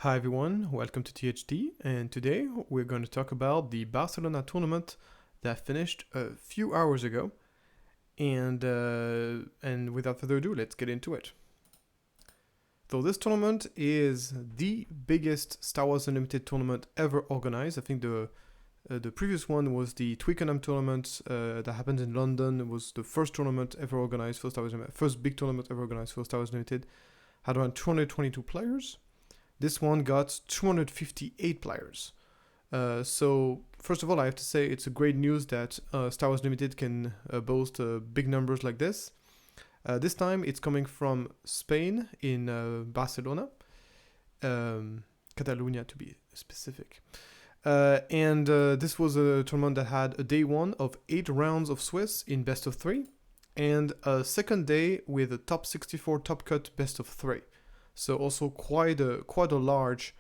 Hi everyone, welcome to THD, and today we're going to talk about the Barcelona tournament that finished a few hours ago. And without further ado, let's get into it. So this tournament is the biggest Star Wars Unlimited tournament ever organized. I think the previous one was the Twickenham tournament that happened in London. It was the first tournament ever organized for Star Wars Unlimited, first big tournament ever organized for Star Wars Unlimited. Had around 222 players. This one got 258 players. So first of all, I have to say it's a great news that Star Wars Limited can boast big numbers like this. This time it's coming from Spain in Barcelona, Catalonia to be specific. And this was a tournament that had a day one of 8 rounds of Swiss in best of 3, and a second day with a top 64 top cut best of 3. So also quite a large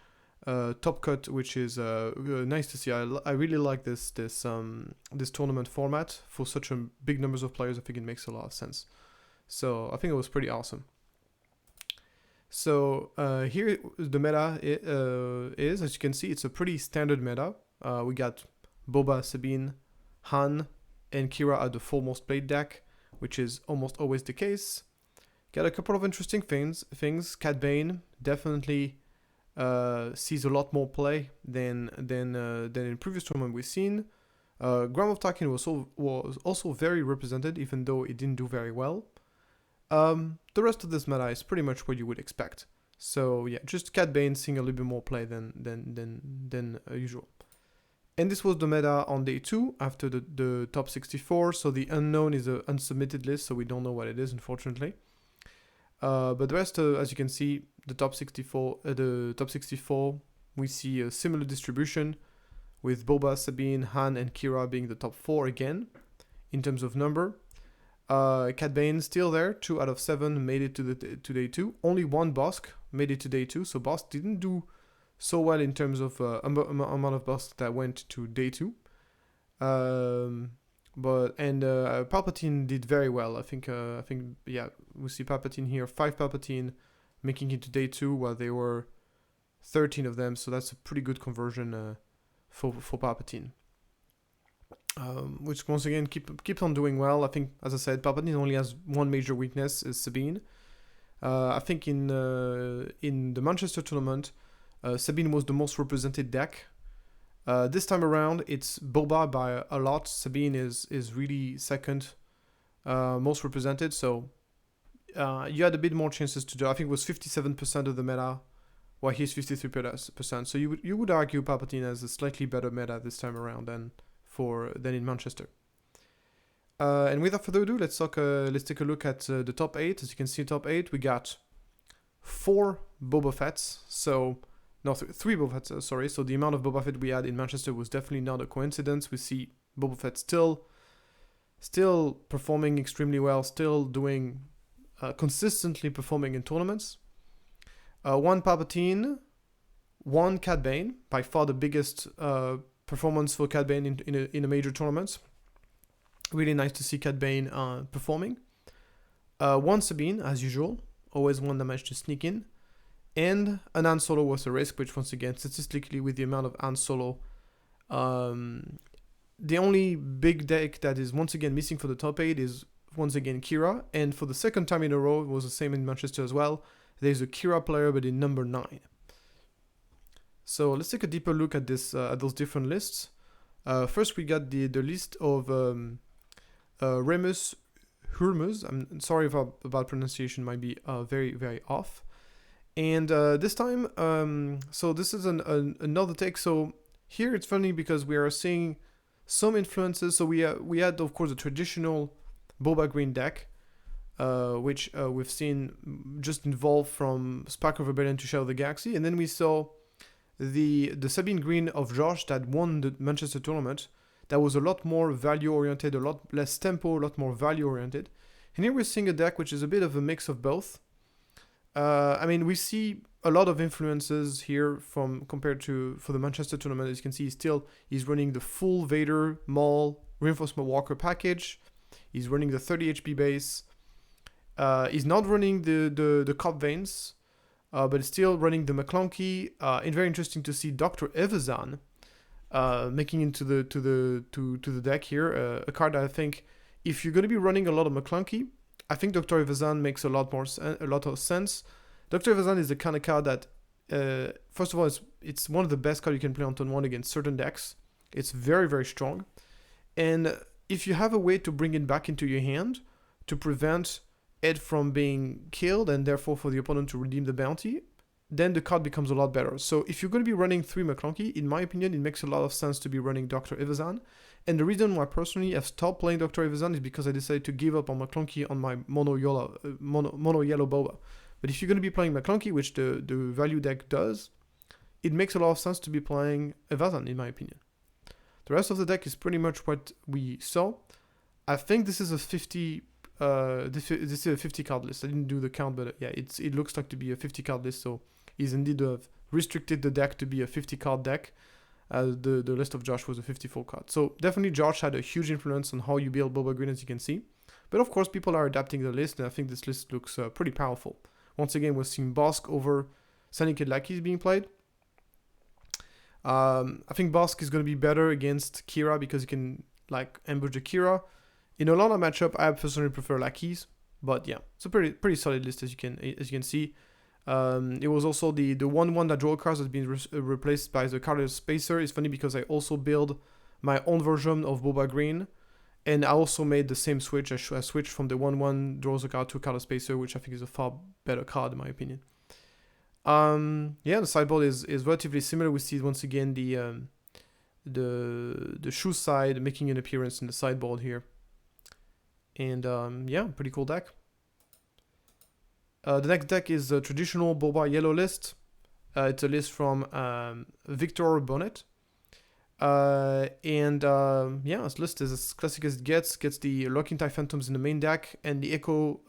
top cut, which is nice to see. I really like this tournament format for such a big numbers of players. I think it makes a lot of sense. So I think it was pretty awesome. So here the meta is, as you can see, it's a pretty standard meta. We got Boba, Sabine, Han, and Kira at the foremost played deck, which is almost always the case. Got a couple of interesting things. Cad Bane definitely sees a lot more play than in previous tournament we've seen. Gram of Tarkin was also very represented, even though it didn't do very well. The rest of this meta is pretty much what you would expect. So yeah, just Cad Bane seeing a little bit more play than usual. And this was the meta on day 2 after the top 64. So the unknown is an unsubmitted list, so we don't know what it is, unfortunately. But the rest, as you can see, the top 64, we see a similar distribution, with Boba, Sabine, Han, and Kira being the top 4 again, in terms of number. Cad Bane still there, 2 out of 7 made it to day 2. Only one Bossk made it to day 2, so Bossk didn't do so well in terms of amount of Bossk that went to day 2. Palpatine did very well. I think we see Palpatine here, 5 Palpatine making it to day 2, while there were 13 of them. So that's a pretty good conversion for Palpatine, which once again keeps on doing well. I think, as I said, Palpatine only has one major weakness, is Sabine. I think in the Manchester tournament, Sabine was the most represented deck. This time around, it's Boba by a lot. Sabine is really second most represented. So you had a bit more chances to do. I think it was 57% of the meta, while he's 53%. So you would argue Palpatine has a slightly better meta this time around than in Manchester. And without further ado, let's take a look at the top 8. As you can see, top 8, we got 4 Boba Fett's. So no, 3 Boba Fett's, sorry. So the amount of Boba Fett we had in Manchester was definitely not a coincidence. We see Boba Fett still performing extremely well, still doing consistently performing in tournaments. 1 Palpatine, 1 Cad Bane, by far the biggest performance for Cad Bane in a major tournament. Really nice to see Cad Bane performing. 1 Sabine, as usual, always one that managed to sneak in. And an Han Solo was a risk, which once again, statistically, with the amount of Han Solo, the only big deck that is once again missing for the top 8 is once again Kira. And for the second time in a row, it was the same in Manchester as well. There's a Kira player, but in number 9. So let's take a deeper look at those different lists. First, we got the list of Remus Hurmuz. I'm sorry about pronunciation, might be very, very off. And this time, so this is another take. So here it's funny because we are seeing some influences. So we had, of course, a traditional Boba Green deck, which we've seen just evolve from Spark of Rebellion to Shadow of the Galaxy. And then we saw the Sabine Green of Josh that won the Manchester tournament. That was a lot more value-oriented, a lot less tempo, a lot more value-oriented. And here we're seeing a deck which is a bit of a mix of both. I mean, we see a lot of influences here compared to for the Manchester tournament. As you can see, he's running the full Vader, Maul, Reinforcement Walker package. He's running the 30 HP base. He's not running the Cop Veins. but it's still running the McClunky. And very interesting to see Dr. Evazan making into the deck here. A card that I think, if you're going to be running a lot of McClunky, I think Dr. Evazan makes a lot of sense. Dr. Evazan is the kind of card that, first of all, it's one of the best cards you can play on turn 1 against certain decks. It's very, very strong. And if you have a way to bring it back into your hand to prevent it from being killed and therefore for the opponent to redeem the bounty, then the card becomes a lot better. So if you're going to be running 3 McClunky, in my opinion, it makes a lot of sense to be running Dr. Evazan. And the reason why personally I've stopped playing Dr. Evazan is because I decided to give up on McClunky on my mono yellow boba. But if you're going to be playing McClunky, which the value deck does, it makes a lot of sense to be playing Evazan, in my opinion. The rest of the deck is pretty much what we saw. I think this is a 50 this is a 50 card list. I didn't do the count, but yeah, it looks like to be a 50 card list. So he's indeed restricted the deck to be a 50 card deck. The list of Josh was a 54 card. So definitely Josh had a huge influence on how you build Boba Green, as you can see. But of course, people are adapting the list, and I think this list looks pretty powerful. Once again, we're seeing Bossk over Sunny-Kid Lackeys being played. I think Bossk is going to be better against Kira because you can like ambush the Kira. In a lot of matchup, I personally prefer Lackeys, but yeah, it's a pretty solid list as you can see. It was also the 1/1 that draw cards has been replaced by the card spacer. It's funny because I also build my own version of Boba Green, and I also made the same switch. I switched from the 1/1 draws a card to a card spacer, which I think is a far better card in my opinion. Yeah, the sideboard is relatively similar. We see once again the shoe side making an appearance in the sideboard here. And yeah, pretty cool deck. The next deck is a traditional Boba yellow list. It's a list from Victor Bonnet. And yeah, this list is as classic as it gets. Gets the Locking Tie Phantoms in the main deck and the Echo,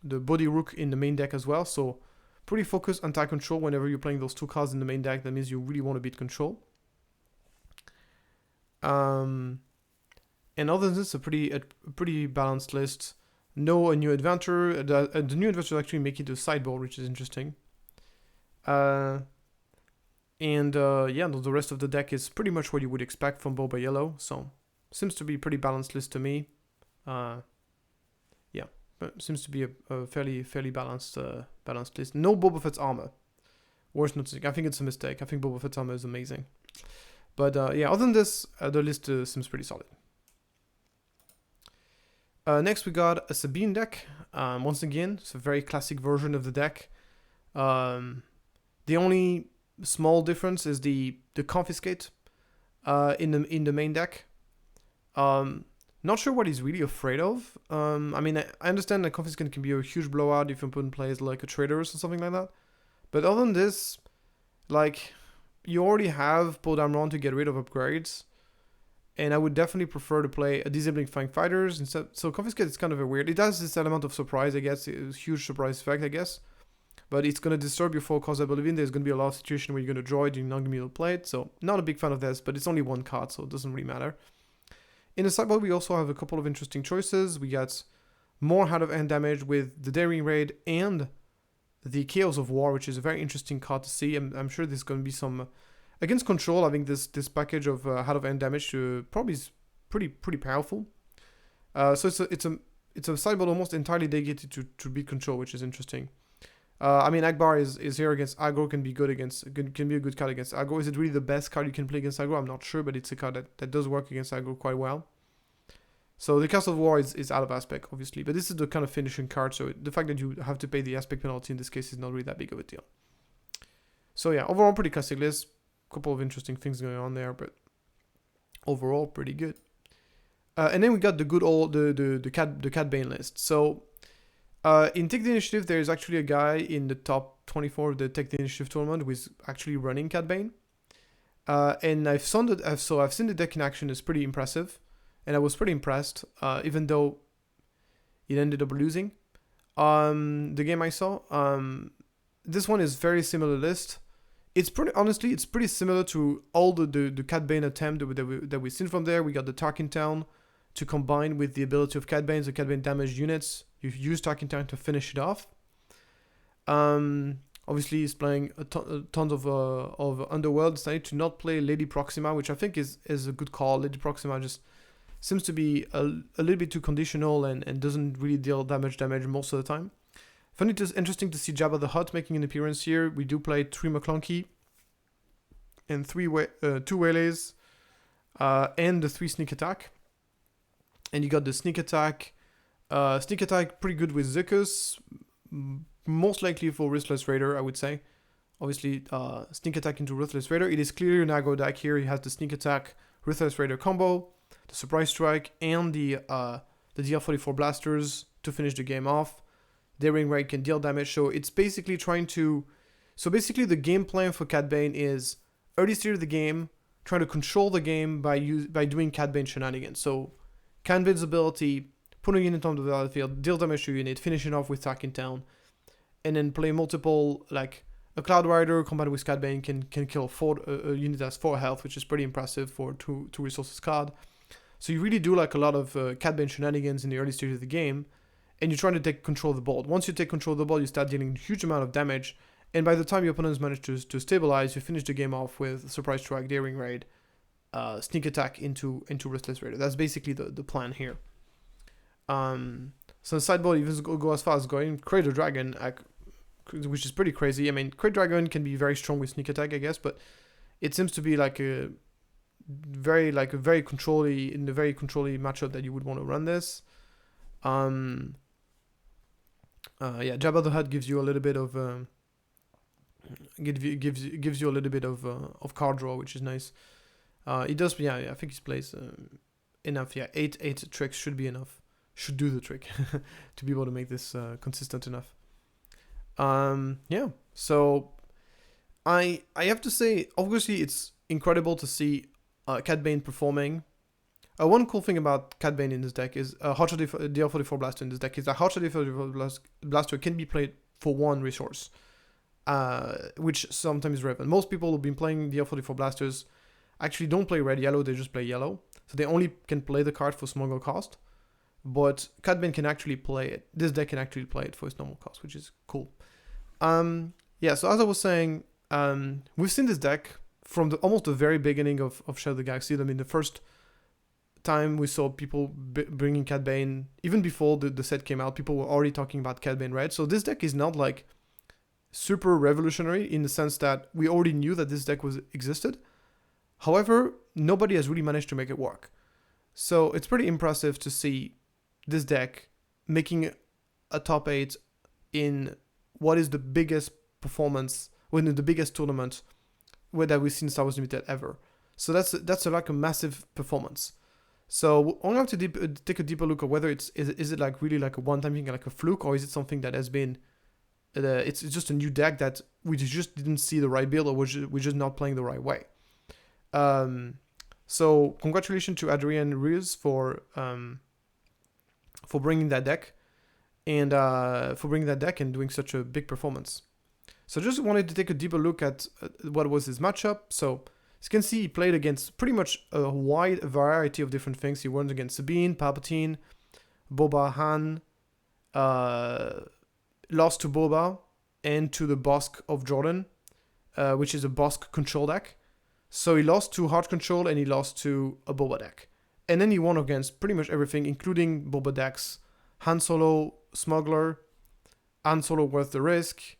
the Body Rook in the main deck as well. So pretty focused anti-control whenever you're playing those 2 cards in the main deck. That means you really want to beat control. And other than this, a pretty balanced list. No new adventure. The new adventure actually make it to sideboard, which is interesting. And yeah, the rest of the deck is pretty much what you would expect from Boba Yellow. So seems to be a pretty balanced list to me. Yeah, but seems to be a fairly balanced list. No Boba Fett's armor. Worth noticing. I think it's a mistake. I think Boba Fett's armor is amazing. But yeah, other than this, the list seems pretty solid. Next we got a Sabine deck. Once again, it's a very classic version of the deck. The only small difference is the confiscate in the main deck. Not sure what he's really afraid of. I mean, I understand that confiscate can be a huge blowout if your opponent plays like a Traders or something like that. But other than this, like, you already have Poe Dameron to get rid of upgrades. And I would definitely prefer to play a Disabling Flying Fighters instead. So Confiscate is kind of a weird. It has this element of surprise, I guess. It's a huge surprise effect, I guess. But it's going to disturb your focus. I believe in there's going to be a lot of situations where you're going to draw it, you're not going to be able to play it. So not a big fan of this, but it's only 1 card, so it doesn't really matter. In the sideboard, we also have a couple of interesting choices. We got more hand-of-hand damage with the Daring Raid and the Chaos of War, which is a very interesting card to see. I'm sure there's going to be some... Against control, I think this package of hand-of-hand damage probably is pretty powerful. So it's a sideboard almost entirely dedicated to beat control, which is interesting. I mean, Akbar is here against aggro, can be a good card against aggro. Is it really the best card you can play against aggro? I'm not sure, but it's a card that does work against aggro quite well. So the Chaos of War is out of aspect, obviously, but this is the kind of finishing card, so the fact that you have to pay the aspect penalty in this case is not really that big of a deal. So yeah, overall pretty classic list. Couple of interesting things going on there, but overall pretty good. And then we got the good old the Cad Bane list. So in Take the Initiative, there is actually a guy in the top 24 of the Take the Initiative tournament who is actually running Cad Bane. And I've seen the deck in action. It's pretty impressive, and I was pretty impressed, even though it ended up losing. The game I saw. This one is very similar list. It's pretty similar to all the Cad Bane attempt that we've seen from there. We got the Tarkin Town to combine with the ability of Cad Bane, the Cad Bane damage units You use Talking Time to finish it off. Obviously, he's playing tons of Underworld. Decided to not play Lady Proxima, which I think is a good call. Lady Proxima just seems to be a little bit too conditional and doesn't really deal that much damage most of the time. I find it interesting to see Jabba the Hutt making an appearance here. We do play 3 McClunky and 2 Waylays and the 3 Sneak Attack. And you got the Sneak Attack. Sneak Attack pretty good with Zickus. Most likely for Ruthless Raider, I would say. Obviously, Sneak Attack into Ruthless Raider. It is clearly an aggro deck here. He has the Sneak Attack, Ruthless Raider combo, the Surprise Strike, and the DR44 blasters to finish the game off. Daring Raid can deal damage, so it's basically trying to... So basically the game plan for Cad Bane is early stage of the game, trying to control the game by doing Cad Bane shenanigans. So Cad Bane's ability, putting it on the battlefield, deal damage to unit, finishing off with Talking Town, and then play multiple, like a Cloud Rider combined with Cad Bane can kill a unit that's 4 health, which is pretty impressive for 2 resources card. So you really do like a lot of Cad Bane shenanigans in the early stage of the game, and you're trying to take control of the board. Once you take control of the board, you start dealing a huge amount of damage, and by the time your opponents manage to stabilize, you finish the game off with Surprise Strike, Daring Raid, Sneak Attack into Restless Raider. That's basically the plan here. So the sideboard even go as far as going Crater Dragon, which is pretty crazy. I mean, Crater Dragon can be very strong with Sneak Attack, I guess, but it seems to be like a very controlly matchup that you would want to run this. Jabba the Hutt gives you a little bit of gives you a little bit of card draw, which is nice. He does, I think he plays enough. Yeah, 8 tricks should be enough. Should do the trick to be able to make this consistent enough. So I have to say, obviously it's incredible to see Cad Bane performing. One cool thing about Cad Bane in this deck is Hotshot DR44 Blaster in this deck is that Hotshot DR44 Blaster can be played for 1 resource, which sometimes is relevant. Most people who've been playing DR44 Blasters actually don't play red-yellow, they just play yellow. So they only can play the card for smuggle cost. But Cad Bane can actually play it. This deck can actually play it for its normal cost, which is cool. So as I was saying, we've seen this deck from almost the very beginning of Shadow of the Galaxy. I mean, the first time we saw people bringing Cad Bane, even before the set came out, people were already talking about Cad Bane Red. So this deck is not like super revolutionary in the sense that we already knew that this deck existed. However, nobody has really managed to make it work. So it's pretty impressive to see this deck making a top 8 in what is the biggest performance, within the biggest tournament that we've seen Star Wars Limited ever. So that's like a massive performance. So I'm going to take a deeper look at whether is it like really like a one-time thing, like a fluke, or is it something that has been it's just a new deck that we just didn't see the right build, or we're just not playing the right way. So congratulations to Adrian Ruiz for bringing that deck and doing such a big performance. So just wanted to take a deeper look at what was his matchup. So as you can see, he played against pretty much a wide variety of different things. He won against Sabine, Palpatine, Boba, Han, lost to Boba and to the Bossk of Jordan, which is a Bossk control deck. So he lost to Heart Control and he lost to a Boba deck. And then he won against pretty much everything, including Boba decks, Han Solo, Smuggler, Han Solo Worth the Risk,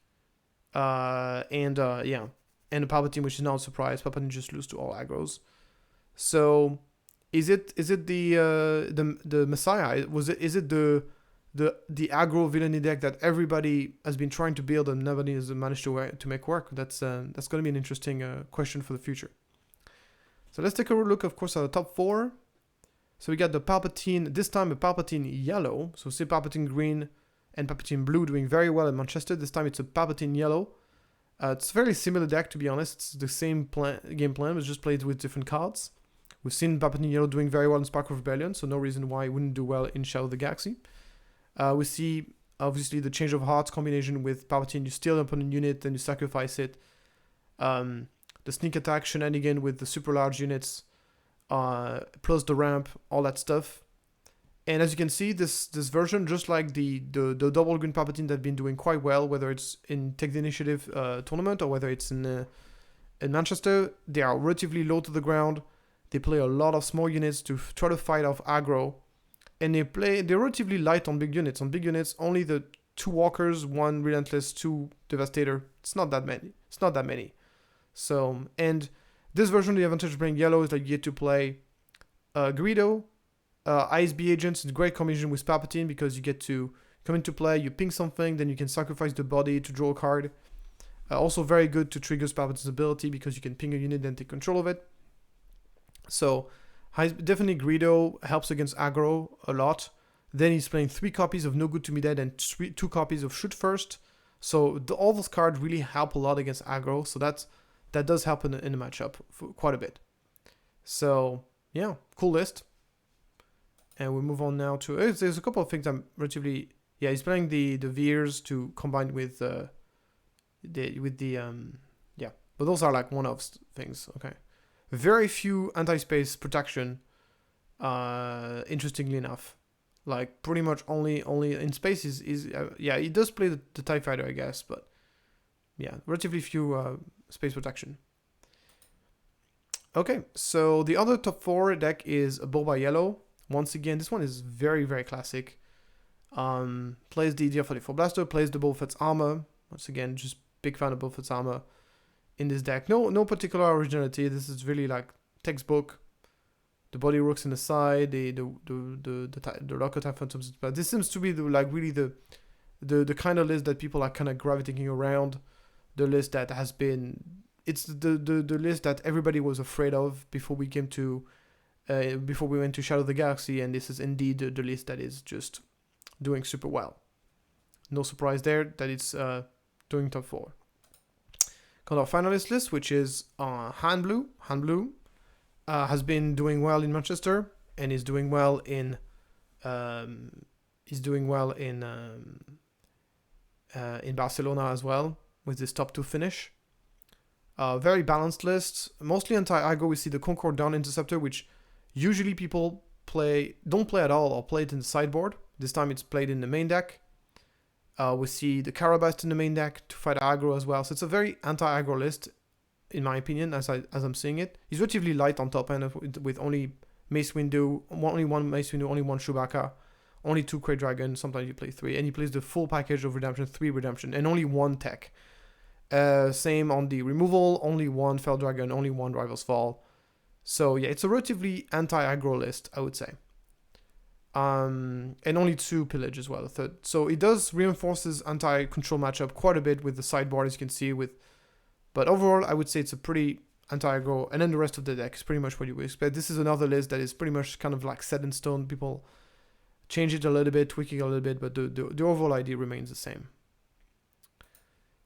and the Palpatine, which is not a surprise. Palpatine just lose to all aggros. So is it the Messiah? Is it the aggro villainy deck that everybody has been trying to build and nobody has managed to make work? That's going to be an interesting question for the future. So let's take a look, of course, at the top 4. So we got the Palpatine, this time a Palpatine yellow. So say Palpatine green and Palpatine blue doing very well in Manchester. This time it's a Palpatine yellow. It's a fairly similar deck, to be honest. It's the same game plan, but just played with different cards. We've seen Palpatine yellow doing very well in Spark of Rebellion, so no reason why it wouldn't do well in Shadow of the Galaxy. We see, obviously, the Change of Hearts combination with Palpatine. You steal an opponent unit, then you sacrifice it. The sneak attack shenanigan with the super large units, plus the ramp, all that stuff. And as you can see, this version, just like the double green Palpatine that have been doing quite well, whether it's in Take the Initiative tournament or whether it's in Manchester, they are relatively low to the ground. They play a lot of small units to try to fight off aggro, and they're relatively light on big units. On big units, only the 2 walkers, 1 relentless, 2 devastator. It's not that many. So, and this version, the advantage of playing yellow is that you get to play Greedo, ISB agents. It's a great combination with Palpatine because you get to come into play, you ping something, then you can sacrifice the body to draw a card. Also very good to trigger Palpatine's ability because you can ping a unit and take control of it. So definitely Greedo helps against aggro a lot. Then he's playing 3 copies of No Good to Me Dead and 2 copies of Shoot First. So all those cards really help a lot against aggro. So that does help in the matchup for quite a bit. So yeah, cool list. And we move on now to there's a couple of things I'm relatively he's playing the Veers to combine with but those are like one-off things. Okay, very few anti-space protection. Interestingly enough, like pretty much only in space is he does play the TIE Fighter, I guess, but yeah, relatively few space protection. Okay, so the other top 4 deck is a Boba Yellow. Once again, this one is very, very classic. Plays the DR-44 Blaster, plays the Boba Fett's armor. Once again, just big fan of Boba Fett's armor in this deck. No particular originality. This is really like textbook. The body rooks in the side, the Locker Time Phantoms. But this seems to be the kind of list that people are kind of gravitating around. The list that has been, it's the list that everybody was afraid of before we came to, before we went to Shadow of the Galaxy, and this is indeed the list that is just doing super well. No surprise there that it's doing top 4. Got our finalist list, which is Han Blue. Han Blue has been doing well in Manchester and is doing well in Barcelona as well with this top 2 finish. Very balanced list, mostly anti-aggro. We see the Concorde Dawn Interceptor, which usually people don't play at all or play it in the sideboard. This time it's played in the main deck. We see the Carabast in the main deck to fight aggro as well. So it's a very anti-aggro list, in my opinion, as I'm seeing it. He's relatively light on top end with only Mace Windu, only 1 Mace Windu, only 1 Chewbacca, only 2 Krayt Dragon. Sometimes you play 3, and he plays the full package of Redemption, 3 Redemption, and only 1 tech. Same on the removal, only 1 Fel Dragon, only 1 Rival's Fall. So yeah, it's a relatively anti-aggro list, I would say. And only 2 Pillage as well, a third. So it does reinforce his anti-control matchup quite a bit with the sideboard, as you can see. But overall, I would say it's a pretty anti-aggro, and then the rest of the deck is pretty much what you would expect. This is another list that is pretty much kind of like set in stone. People change it a little bit, tweak it a little bit, but the overall idea remains the same.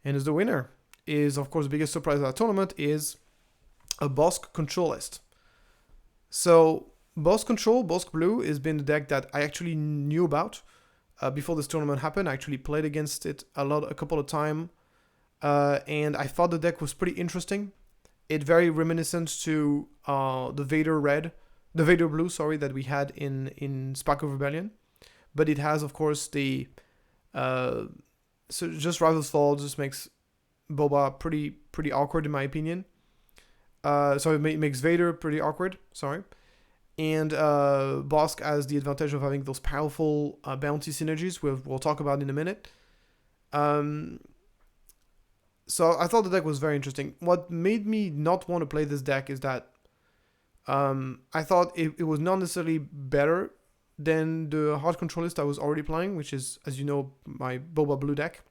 And as the winner is, of course, the biggest surprise of that tournament is a Bossk control list. So Bossk Control, Bossk Blue, has been the deck that I actually knew about before this tournament happened. I actually played against it a couple of times, and I thought the deck was pretty interesting. It very reminiscent to the Vader Blue, that we had in Spark of Rebellion, but it has, of course, the so just Rival's Fall just makes Boba pretty awkward in my opinion. So it makes Vader pretty awkward. Sorry. And Bossk has the advantage of having those powerful bounty synergies we'll talk about in a minute. So I thought the deck was very interesting. What made me not want to play this deck is that I thought it was not necessarily better than the hard control list I was already playing, which is, as you know, my Boba Blue deck.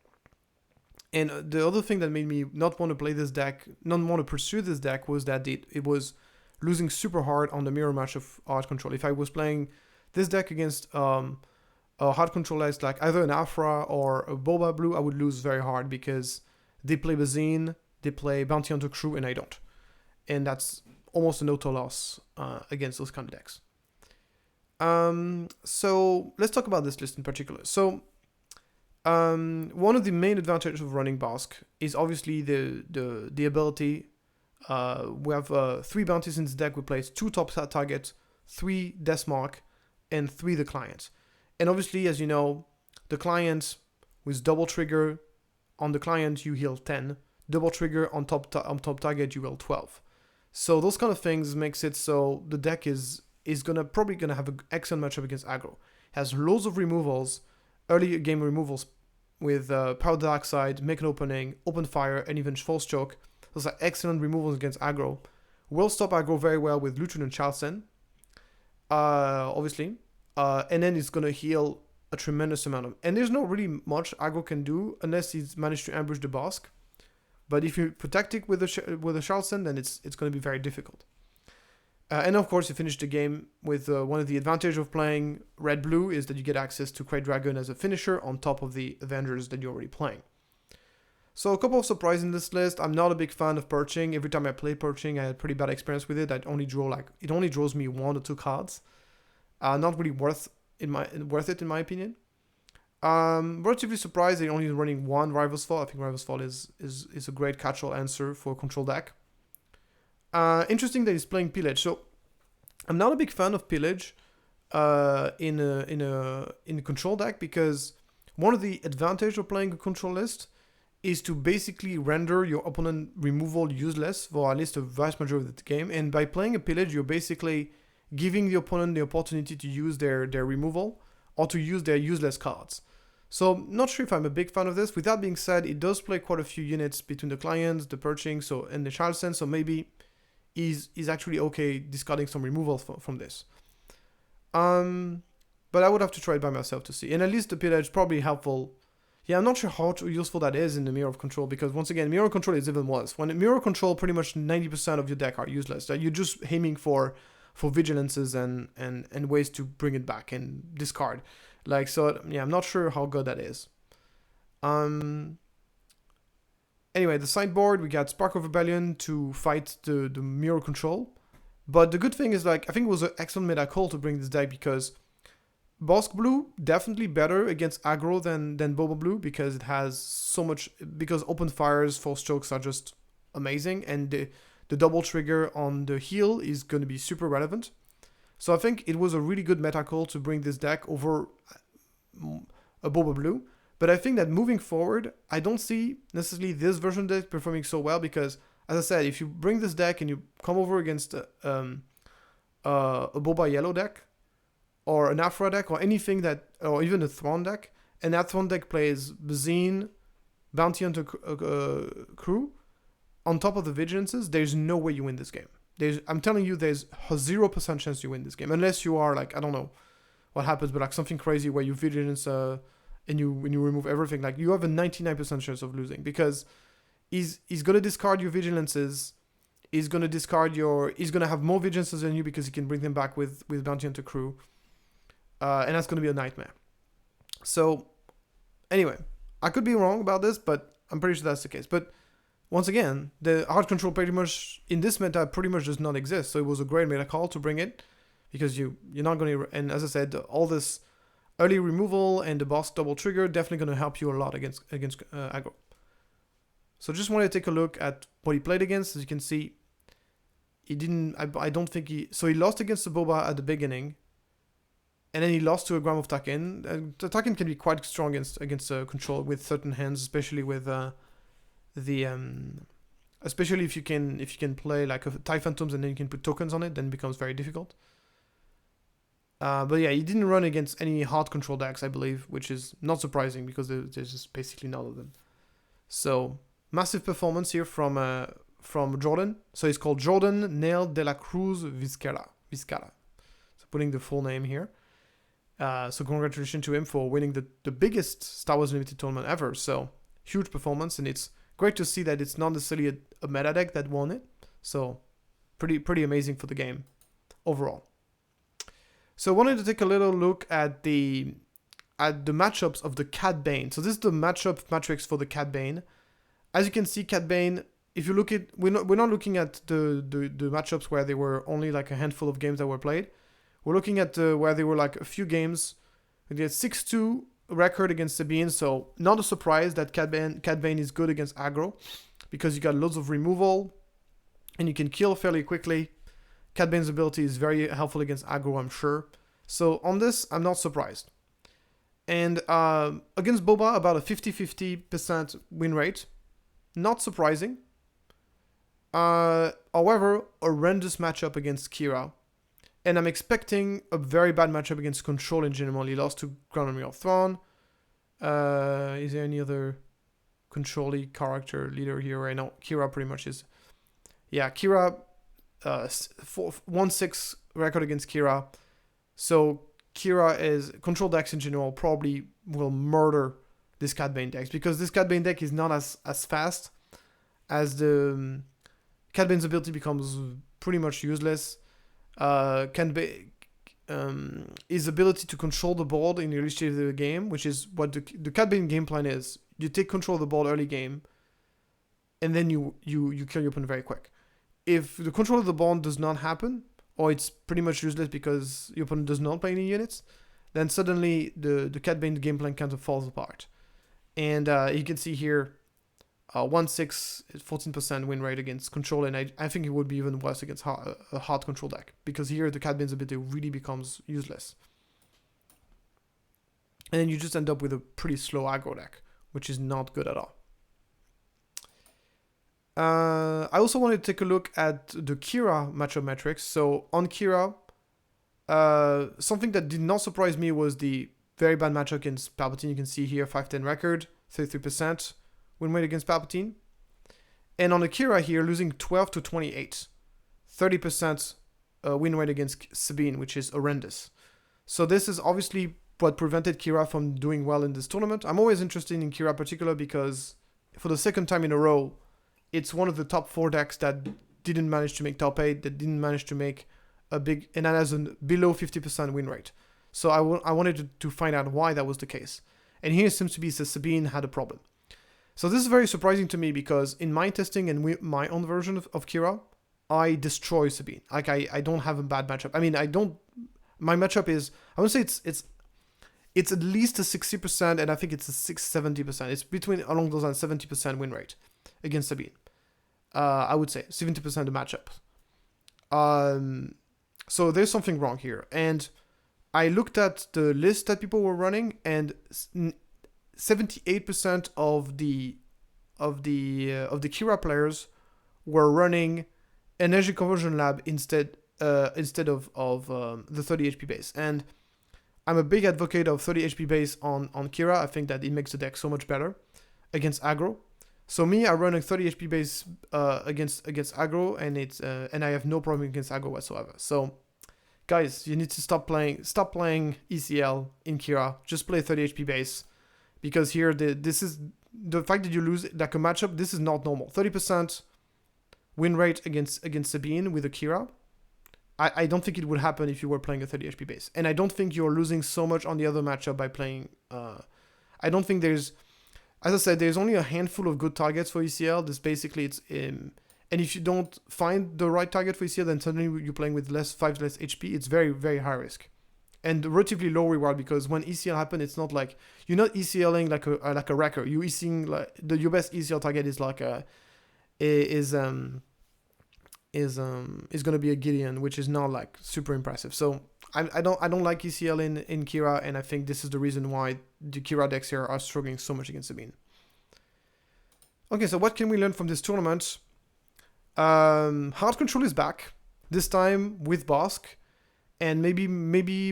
And the other thing that made me not want to play this deck, not want to pursue this deck, was that it was losing super hard on the mirror match of hard control. If I was playing this deck against a hard control list like either an Afra or a Boba Blue, I would lose very hard because they play Bazine, they play Bounty Hunter Crew, and I don't. And that's almost an auto loss against those kind of decks. So let's talk about this list in particular. So one of the main advantages of running Bossk is obviously the ability. We have 3 bounties in this deck. We place 2 top targets, 3 Death Mark, and 3 the client. And obviously, as you know, the client with double trigger on the client you heal 10, double trigger on top target you heal 12. So those kind of things makes it so the deck is probably gonna have an excellent matchup against aggro. Has loads of removals, early game removals with Power Dark Side, Make an Opening, Open Fire, and even False Choke. Those are excellent removals against aggro. Will stop aggro very well with Lutrin and Charleston, obviously. And then it's going to heal a tremendous amount of... And there's not really much aggro can do unless he's managed to ambush the Bossk. But if you protect it with a Charleston, then it's going to be very difficult. And of course, you finish the game with one of the advantages of playing red-blue is that you get access to Crate Dragon as a finisher on top of the Avengers that you're already playing. So a couple of surprises in this list. I'm not a big fan of Perching. Every time I play Perching, I had pretty bad experience with it. It only draws me 1 or 2 cards. Not really worth it in my opinion. Relatively surprised they're only running 1 Rival's Fall. I think Rival's Fall is a great catch-all answer for a control deck. Interesting that he's playing Pillage. So I'm not a big fan of Pillage in a control deck because one of the advantages of playing a control list is to basically render your opponent removal useless for at least a vast majority of the game. And by playing a Pillage, you're basically giving the opponent the opportunity to use their removal or to use their useless cards. So not sure if I'm a big fan of this. With that being said, it does play quite a few units between the clients, the Perching, and the Charleston, so maybe he's actually okay discarding some removal from this. But I would have to try it by myself to see. And at least the Pillage is probably helpful. Yeah, I'm not sure how useful that is in the Mirror of Control, because once again, Mirror of Control is even worse. When in Mirror of Control, pretty much 90% of your deck are useless. You're just aiming for vigilances and ways to bring it back and discard. So yeah, I'm not sure how good that is. Anyway, the sideboard, we got Spark of Rebellion to fight the Mirror Control. But the good thing is, I think it was an excellent meta call to bring this deck because Bossk Blue definitely better against aggro than Boba Blue because it has so much, because Open Fires, False Chokes are just amazing, and the double trigger on the heal is going to be super relevant. So I think it was a really good meta call to bring this deck over a Boba Blue. But I think that moving forward, I don't see necessarily this version deck performing so well because, as I said, if you bring this deck and you come over against a Boba Yellow deck, or an Afra deck, or anything that, or even a Thrawn deck, and that Thrawn deck plays Bazine, Bounty Hunter Crew, on top of the Vigilances, there's no way you win this game. I'm telling you, there's a 0% chance you win this game, unless you are I don't know what happens, but something crazy where you Vigilance, and you remove everything, you have a 99% chance of losing, because he's gonna discard your Vigilances, he's gonna have more Vigilances than you because he can bring them back with Bounty Hunter Crew. And that's going to be a nightmare. So, anyway, I could be wrong about this, but I'm pretty sure that's the case. But, once again, the hard control pretty much, in this meta, pretty much does not exist. So it was a great meta call to bring it, because you're not going to, and as I said, all this early removal and the Bossk double trigger definitely going to help you a lot against aggro. So just wanted to take a look at what he played against. As you can see, he didn't, I don't think so he lost against the Boba at the beginning, and then he lost to a Gram of Taken. Taken can be quite strong against control with certain hands, especially with especially if you can play a TIE Phantoms and then you can put tokens on it, then it becomes very difficult. But yeah, he didn't run against any hard control decks, I believe, which is not surprising because there's just basically none of them. So massive performance here from Jordan. So he's called Jordan Nel de la Cruz Vizcara. So putting the full name here. So congratulations to him for winning the biggest Star Wars Limited tournament ever. So huge performance, and it's great to see that it's not necessarily a meta deck that won it. So pretty amazing for the game overall. So I wanted to take a little look at the matchups of the Cad Bane. So this is the matchup matrix for the Cad Bane. As you can see, Cad Bane, if you look at, we're not looking at the matchups where there were only a handful of games that were played. We're looking at where there were a few games. We had 6-2 record against Sabine, so not a surprise that Cad Bane is good against aggro, because you got loads of removal, and you can kill fairly quickly. Cad Bane's ability is very helpful against aggro, I'm sure. So on this, I'm not surprised. And against Boba, about a 50-50% win rate. Not surprising. However, horrendous matchup against Kira. And I'm expecting a very bad matchup against Control in general. He lost to Crown and Wheel of Thrawn. Is there any other Control-y character leader here right now? Kira pretty much is. Yeah, Kira, 1-6 record against Kira. So Kira is, Control decks in general probably will murder this Cad Bane decks, because this Cad Bane deck is not as fast as the Cad Bane's ability becomes pretty much useless. His ability to control the board in the early stage of the game, which is what the Cad Bane game plan is. You take control of the board early game, and then you kill your opponent very quick. If the control of the board does not happen, or it's pretty much useless because your opponent does not play any units, then suddenly the Cad Bane game plan kind of falls apart. And you can see here, 1-6, 14% win rate against control, and I think it would be even worse against a hard control deck, because here the Cad Bane's ability really becomes useless. And then you just end up with a pretty slow aggro deck, which is not good at all. I also wanted to take a look at the Kira matchup metrics. So on Kira, something that did not surprise me was the very bad matchup against Palpatine. You can see here 5-10 record, 33% win rate against Palpatine. And on Akira here, losing 12-28, 30% win rate against Sabine, which is horrendous. So this is obviously what prevented Kira from doing well in this tournament. I'm always interested in Kira in particular because for the second time in a row, it's one of the top 4 decks that didn't manage to make top 8, that didn't manage to make a big, and that has a below 50% win rate. So I wanted to find out why that was the case. And here it seems to be that Sabine had a problem. So this is very surprising to me because in my testing and my own version of Kira, I destroy Sabine. Like I don't have a bad matchup. I mean, my matchup is, I would say it's at least a 60%, and I think it's a 70%. It's between, along those lines, 70% win rate against Sabine. I would say 70% of the matchup. So there's something wrong here. And I looked at the list that people were running, and 78% of the Kira players were running Energy Conversion Lab instead of the 30 HP base. And I'm a big advocate of 30 HP base on Kira. I think that it makes the deck so much better against aggro. So me, I run a 30 HP base against aggro, and I have no problem against aggro whatsoever. So guys, you need to stop playing ECL in Kira. Just play 30 HP base, because here this is the fact that you lose like a matchup. This is not normal. 30% win rate against Sabine with a Kira. I don't think it would happen if you were playing a 30 HP base, and I don't think you're losing so much on the other matchup by playing. I don't think there's. As I said, there's only a handful of good targets for ECL. This basically it's and if you don't find the right target for ECL, then suddenly you're playing with 5 less HP. It's very, very high risk, and relatively low reward, because when ECL happen, it's not like you're not ECLing like a wrecker. You ECing like your best ECL target is like is gonna be a Gideon, which is not like super impressive. So I don't like ECL in Kira, and I think this is the reason why the Kira decks here are struggling so much against Sabine. Okay, so what can we learn from this tournament? Hard Control is back, this time with Bossk, and maybe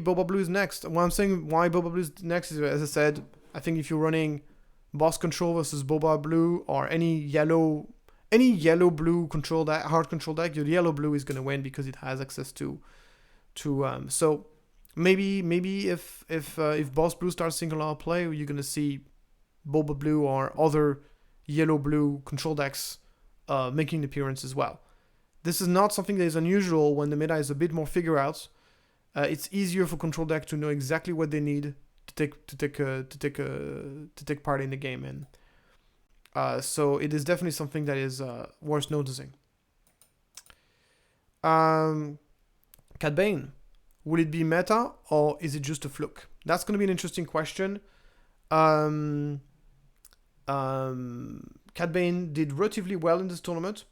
Boba Blue is next. What I'm saying why Boba Blue is next is, as I said, I think if you're running Bossk Control versus Boba Blue or any yellow-blue control deck, hard control deck, your yellow-blue is gonna win because it has access to so maybe if Bossk Blue starts single out play, you're gonna see Boba Blue or other yellow-blue control decks making an appearance as well. This is not something that is unusual when the meta is a bit more figured out. It's easier for control deck to know exactly what they need to take part in the game, and so it is definitely something that is worth noticing. Cad Bane, will it be meta or is it just a fluke? That's going to be an interesting question. Cad Bane did relatively well in this tournament,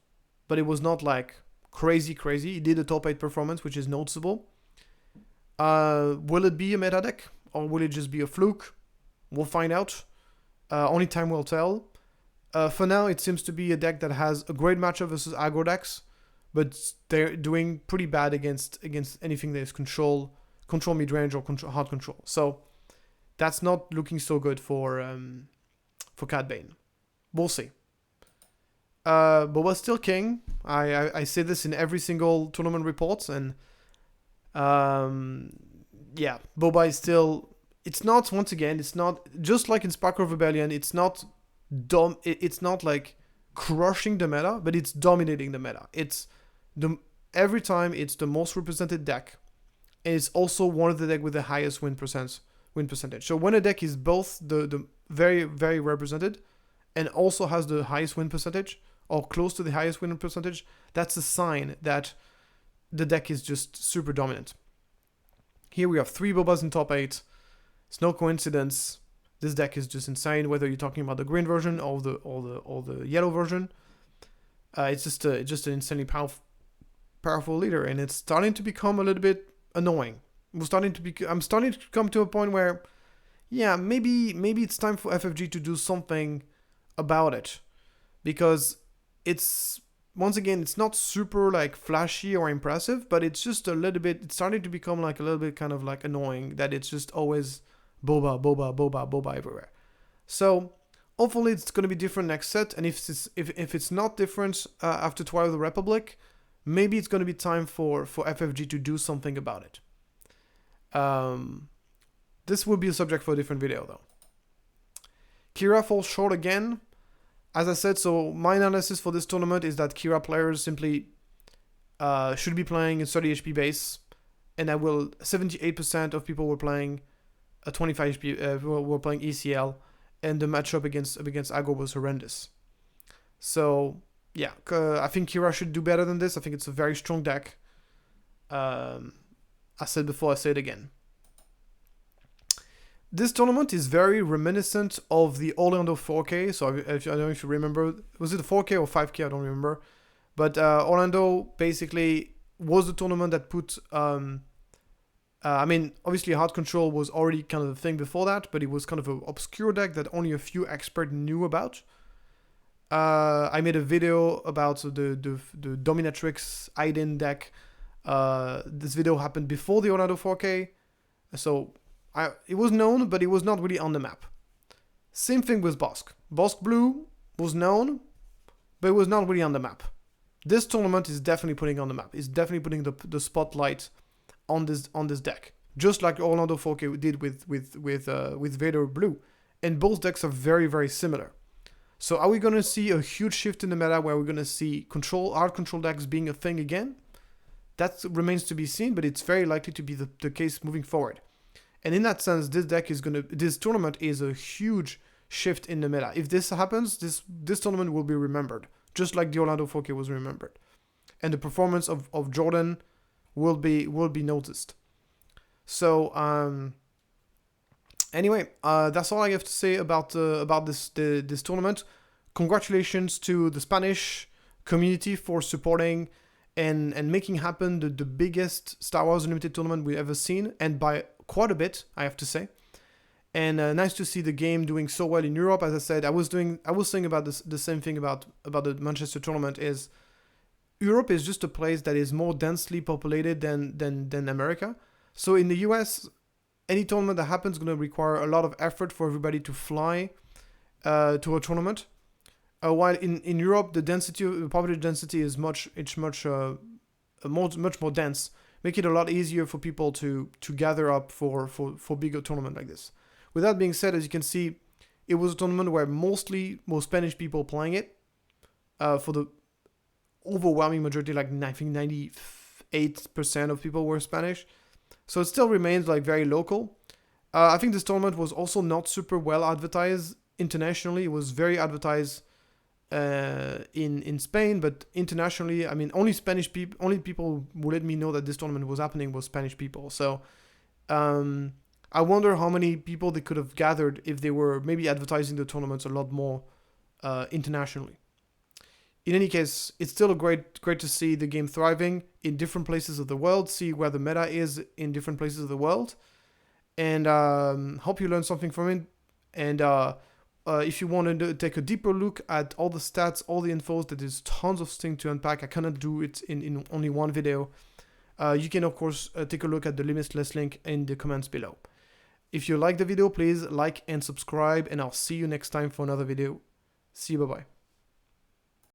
but it was not like crazy. He did a top 8 performance, which is noticeable. Will it be a meta deck, or will it just be a fluke? We'll find out. Only time will tell. For now, it seems to be a deck that has a great matchup versus aggro decks, but they're doing pretty bad against anything that is control mid-range or hard control. So that's not looking so good for Cad Bane. We'll see. Boba's still king. I say this in every single tournament report, and yeah, Boba is still. It's not, once again, it's not just like in Spark of Rebellion. It's not it's not like crushing the meta, but it's dominating the meta. It's every time it's the most represented deck, and it's also one of the deck with the highest win percentage. So when a deck is both the very, very represented and also has the highest win percentage or close to the highest win percentage, that's a sign that the deck is just super dominant. Here we have 3 Bobas in top 8. It's no coincidence. This deck is just insane, whether you're talking about the green version or the yellow version. It's just an insanely powerful leader, and it's starting to become a little bit annoying. I'm starting to come to a point where, yeah, maybe it's time for FFG to do something about it, because it's, once again, it's not super like flashy or impressive, but it's just a little bit. It's starting to become like a little bit kind of like annoying that it's just always Boba everywhere. So hopefully it's going to be different next set, and if it's not different after Twilight of the Republic, maybe it's going to be time for FFG to do something about it. This will be a subject for a different video though. Kira falls short again. As I said, so my analysis for this tournament is that Kira players simply should be playing a 30 HP base, and 78% of people were playing a 25 HP, were playing ECL, and the matchup against aggro was horrendous. So yeah, I think Kira should do better than this. I think it's a very strong deck. I said before, I say it again. This tournament is very reminiscent of the Orlando 4K. So I don't know if you remember, was it a 4K or 5K? I don't remember. But Orlando basically was the tournament that put, I mean, obviously hard control was already kind of the thing before that, but it was kind of an obscure deck that only a few experts knew about. I made a video about the Dominatrix Aiden deck. This video happened before the Orlando 4K. So it was known, but it was not really on the map. Same thing with Bossk. Bossk Blue was known, but it was not really on the map. This tournament is definitely putting on the map. It's definitely putting the spotlight on this deck, just like Orlando 4K did with Vader Blue, and both decks are very, very similar. So are we going to see a huge shift in the meta where we're going to see hard control decks being a thing again? That remains to be seen, but it's very likely to be the case moving forward. And in that sense, this tournament is a huge shift in the meta. If this happens, this tournament will be remembered, just like the Orlando 4K was remembered. And the performance of Jordan will be noticed. So anyway, that's all I have to say about this tournament. Congratulations to the Spanish community for supporting and making happen the biggest Star Wars Unlimited tournament we've ever seen, and by quite a bit, I have to say. And nice to see the game doing so well in Europe. As I said, I was saying about the same thing about the Manchester tournament. Is Europe is just a place that is more densely populated than America. So in the US, any tournament that happens is going to require a lot of effort for everybody to fly to a tournament. While in Europe, the population density is much more dense, make it a lot easier for people to gather up for bigger tournament like this. With that being said, as you can see, it was a tournament where mostly Spanish people playing it. For the overwhelming majority, like I think 98% of people were Spanish. So it still remains like very local. I think this tournament was also not super well advertised internationally. It was very advertised in Spain, but internationally, I mean, only people who let me know that this tournament was happening was Spanish people. So I wonder how many people they could have gathered if they were maybe advertising the tournaments a lot more internationally. In any case, it's still great to see the game thriving in different places of the world, see where the meta is in different places of the world, and hope you learned something from it. And if you want to take a deeper look at all the stats, all the infos, that is tons of things to unpack. I cannot do it in only one video. You can, of course, take a look at the Limitless link in the comments below. If you like the video, please like and subscribe, and I'll see you next time for another video. See you, bye-bye.